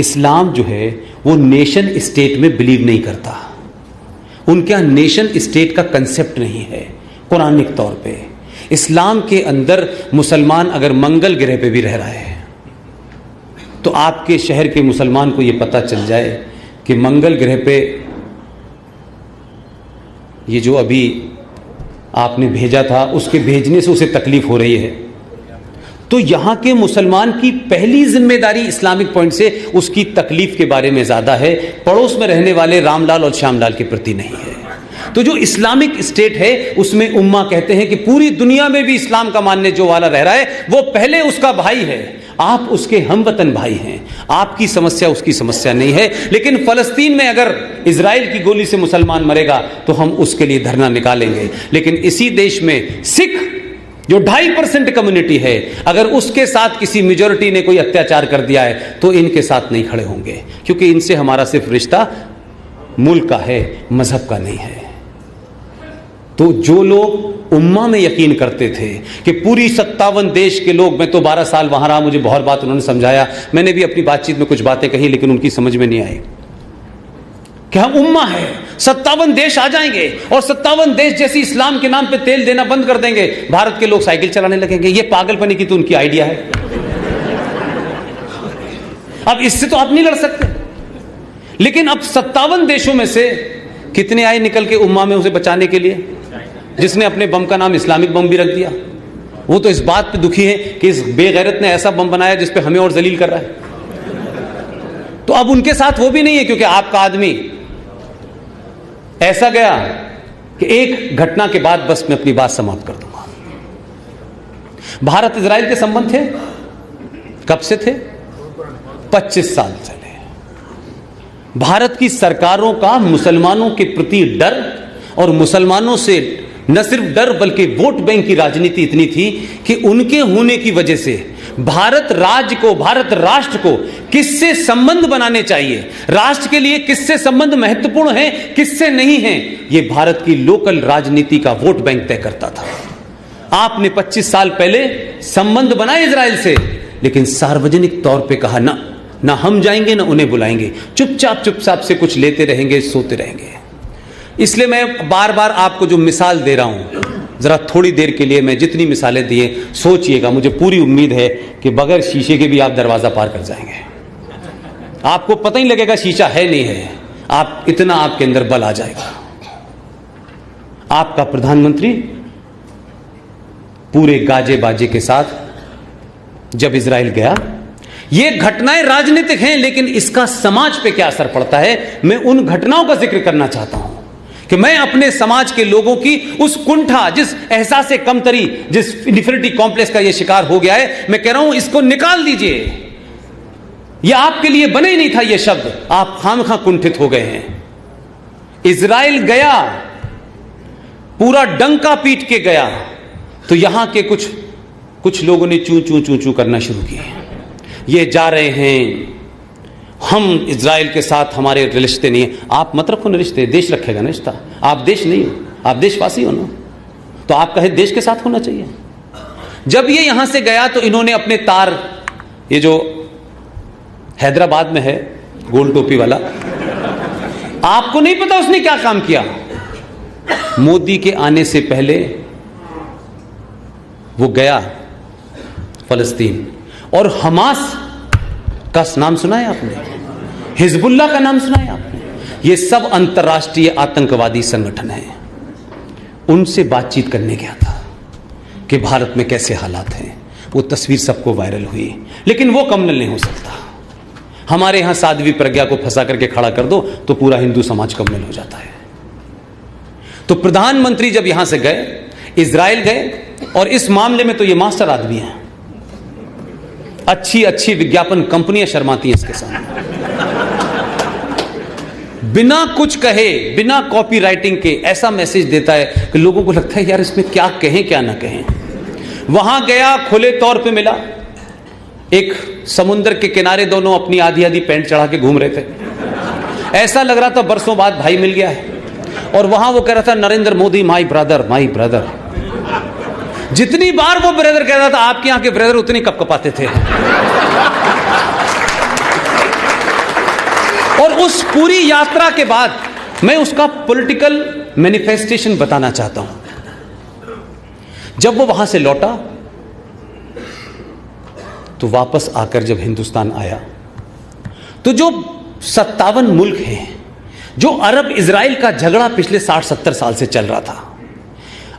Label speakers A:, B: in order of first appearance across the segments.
A: इस्लाम जो है वो नेशन स्टेट में बिलीव नहीं करता। उनके यहाँ नेशन स्टेट का कंसेप्ट नहीं है। कुरानिक तौर पे इस्लाम के अंदर मुसलमान अगर मंगल ग्रह पे भी रह रहा है तो आपके शहर के मुसलमान को ये पता चल जाए कि मंगल ग्रह पे ये जो अभी आपने भेजा था उसके भेजने से उसे तकलीफ हो रही है, तो यहां के मुसलमान की पहली जिम्मेदारी इस्लामिक पॉइंट से उसकी तकलीफ के बारे में ज्यादा है, पड़ोस में रहने वाले रामलाल और श्यामलाल के प्रति नहीं है। तो जो इस्लामिक स्टेट है उसमें उम्मा कहते हैं कि पूरी दुनिया में भी इस्लाम का मानने जो वाला रह रहा है वो पहले उसका भाई है, आप उसके हमवतन भाई हैं, आपकी समस्या उसकी समस्या नहीं है। लेकिन फलस्तीन में अगर इजराइल की गोली से मुसलमान मरेगा तो हम उसके लिए धरना निकालेंगे। लेकिन इसी देश में सिख जो 2.5% कम्युनिटी है, अगर उसके साथ किसी मेजॉरिटी ने कोई अत्याचार कर दिया है तो इनके साथ नहीं खड़े होंगे, क्योंकि इनसे हमारा सिर्फ रिश्ता मुल्क का है, मजहब का नहीं है। तो जो लोग उम्मा में यकीन करते थे कि पूरी 57 देश के लोग, मैं तो 12 साल वहां रहा, मुझे बहुत बात उन्होंने समझाया, मैंने भी अपनी बातचीत में कुछ बातें कही लेकिन उनकी समझ में नहीं आई कि हम उम्मा है, 57 देश आ जाएंगे और 57 देश जैसे इस्लाम के नाम पे तेल देना बंद कर देंगे, भारत के लोग साइकिल चलाने लगेंगे। ये पागलपनी की तो उनकी आइडिया है। अब इससे तो आप नहीं लड़ सकते। लेकिन अब 57 देशों में से कितने आए निकल के उम्मा में उसे बचाने के लिए, जिसने अपने बम का नाम इस्लामिक बम भी रख दिया। वो तो इस बात पे दुखी है कि इस बेगैरत ने ऐसा बम बनाया जिस पे हमें और जलील कर रहा है। तो अब उनके साथ वो भी नहीं है, क्योंकि आपका आदमी ऐसा गया कि एक घटना के बाद बस मैं अपनी बात समाप्त कर दूंगा। भारत इजराइल के संबंध थे, कब से थे? 25 साल चले। भारत की सरकारों का मुसलमानों के प्रति डर, और मुसलमानों से न सिर्फ डर बल्कि वोट बैंक की राजनीति इतनी थी कि उनके होने की वजह से भारत राज्य को, भारत राष्ट्र को किससे संबंध बनाने चाहिए, राष्ट्र के लिए किससे संबंध महत्वपूर्ण है, किससे नहीं है, यह भारत की लोकल राजनीति का वोट बैंक तय करता था। आपने 25 साल पहले संबंध बनाए इजराइल से, लेकिन सार्वजनिक तौर पे कहा ना हम जाएंगे ना उन्हें बुलाएंगे, चुपचाप से कुछ लेते रहेंगे, सोते रहेंगे। इसलिए मैं बार बार आपको जो मिसाल दे रहा हूं, जरा थोड़ी देर के लिए मैं जितनी मिसालें दिए सोचिएगा। मुझे पूरी उम्मीद है कि बगैर शीशे के भी आप दरवाजा पार कर जाएंगे, आपको पता ही लगेगा शीशा है नहीं है, आप इतना आपके अंदर बल आ जाएगा। आपका प्रधानमंत्री पूरे गाजे बाजे के साथ जब इजराइल गया, ये घटनाएं राजनीतिक हैं लेकिन इसका समाज पे क्या असर पड़ता है, मैं उन घटनाओं का जिक्र करना चाहता हूं कि मैं अपने समाज के लोगों की उस कुंठा, जिस एहसास कमतरी, जिस इन्फिनिटी कॉम्प्लेक्स का ये शिकार हो गया है, मैं कह रहा हूं इसको निकाल दीजिए। यह आपके लिए बने ही नहीं था ये शब्द, आप खामखा कुंठित हो गए हैं। इजराइल गया, पूरा डंका पीट के गया, तो यहां के कुछ लोगों ने चू चू करना शुरू किए। ये जा रहे हैं, हम इजराइल के साथ हमारे रिश्ते नहीं है। आप मत रखो ना रिश्ते, देश रखेगा ना रिश्ता। आप देश नहीं हो, आप देशवासी हो ना, तो आपका है देश के साथ होना चाहिए। जब ये यहां से गया तो इन्होंने अपने तार, ये जो हैदराबाद में है गोल टोपी वाला, आपको नहीं पता उसने क्या काम किया। मोदी के आने से पहले वो गया फलस्तीन, और हमास का नाम सुना है आपने, हिजबुल्लाह का नाम सुना है आपने, ये सब अंतर्राष्ट्रीय आतंकवादी संगठन हैं। उनसे बातचीत करने गया था कि भारत में कैसे हालात हैं। वो तस्वीर सबको वायरल हुई, लेकिन वो कम्युनल नहीं हो सकता। हमारे यहां साध्वी प्रज्ञा को फंसा करके खड़ा कर दो तो पूरा हिंदू समाज कम्युनल हो जाता है। तो प्रधानमंत्री जब यहां से गए, इजराइल गए, और इस मामले में तो ये मास्टर आदमी है, अच्छी विज्ञापन कंपनियां शर्माती हैं इसके सामने। बिना कुछ कहे, बिना कॉपी राइटिंग के ऐसा मैसेज देता है कि लोगों को लगता है यार इसमें क्या कहें क्या ना कहें। वहां गया, खुले तौर पे मिला, एक समुद्र के किनारे दोनों अपनी आधी पैंट चढ़ा के घूम रहे थे। ऐसा लग रहा था बरसों बाद भाई मिल गया है। और वहां वो कह रहा था Narendra Modi my brother, my brother. जितनी बार वो ब्रदर कह रहा था, आपके यहां के ब्रदर उतने कपकपाते थे। और उस पूरी यात्रा के बाद मैं उसका पॉलिटिकल मैनिफेस्टेशन बताना चाहता हूं। जब वो वहां से लौटा तो वापस आकर जब हिंदुस्तान आया तो जो 57 मुल्क हैं, जो अरब इजराइल का झगड़ा पिछले 60-70 साल से चल रहा था,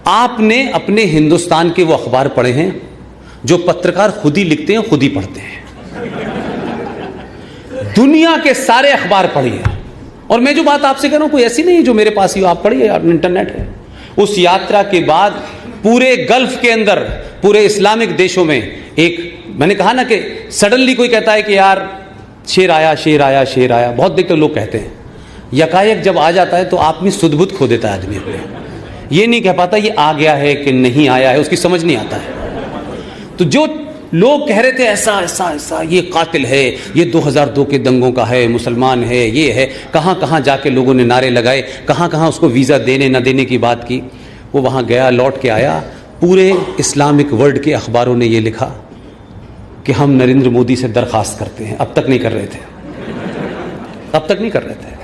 A: आपने अपने हिंदुस्तान के वो अखबार पढ़े हैं जो पत्रकार खुद ही लिखते हैं, खुद ही पढ़ते हैं। दुनिया के सारे अखबार पढ़िए। और मैं जो बात आपसे कह रहा हूं कोई ऐसी नहीं है जो मेरे पास ही, आप पढ़िए, इंटरनेट है। उस यात्रा के बाद पूरे गल्फ के अंदर, पूरे इस्लामिक देशों में एक, मैंने कहा ना कि सडनली कोई कहता है कि यार शेर आया, शेर आया, शेर आया, बहुत देर तक लोग कहते हैं। यकायक जब आ जाता है तो आदमी सुध-बुध खो देता है आदमी अपने, ये नहीं कह पाता ये आ गया है कि नहीं आया है, उसकी समझ नहीं आता है। तो जो लोग कह रहे थे ऐसा ऐसा ऐसा, ये कातिल है, ये 2002 के दंगों का है, मुसलमान है, ये है, कहां कहां जाके लोगों ने नारे लगाए, कहां कहां उसको वीजा देने न देने की बात की। वो वहां गया, लौट के आया, पूरे इस्लामिक वर्ल्ड के अखबारों ने ये लिखा कि हम नरेंद्र मोदी से दरखास्त करते हैं। अब तक नहीं कर रहे थे, अब तक नहीं कर रहे थे।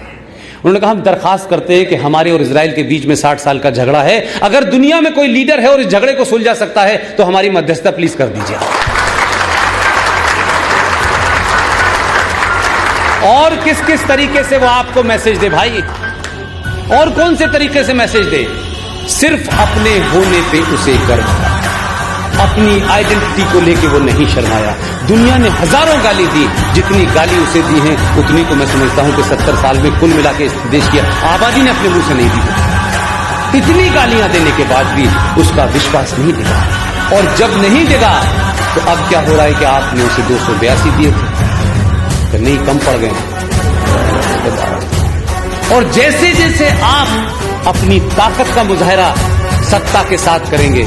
A: उन्होंने कहा हम दरखास्त करते हैं कि हमारे और इजराइल के बीच में 60 साल का झगड़ा है, अगर दुनिया में कोई लीडर है और इस झगड़े को सुलझा सकता है तो हमारी मध्यस्थता प्लीज कर दीजिए। और किस किस तरीके से वो आपको मैसेज दे भाई, और कौन से तरीके से मैसेज दे? सिर्फ अपने होने पे उसे गर्व था, अपनी आइडेंटिटी को लेके वो नहीं शर्माया। दुनिया ने हजारों गाली दी, जितनी गाली उसे दी है उतनी तो मैं समझता हूं कि 70 साल में कुल मिला के इस देश की आबादी ने अपने मुंह से नहीं दी। इतनी गालियां देने के बाद भी उसका विश्वास नहीं दिखा, और जब नहीं दिखा तो अब क्या हो रहा है कि आपने उसे 282 दिए थे तो नहीं कम पड़ गए। और जैसे जैसे आप अपनी ताकत का मुजाहरा सत्ता के साथ करेंगे,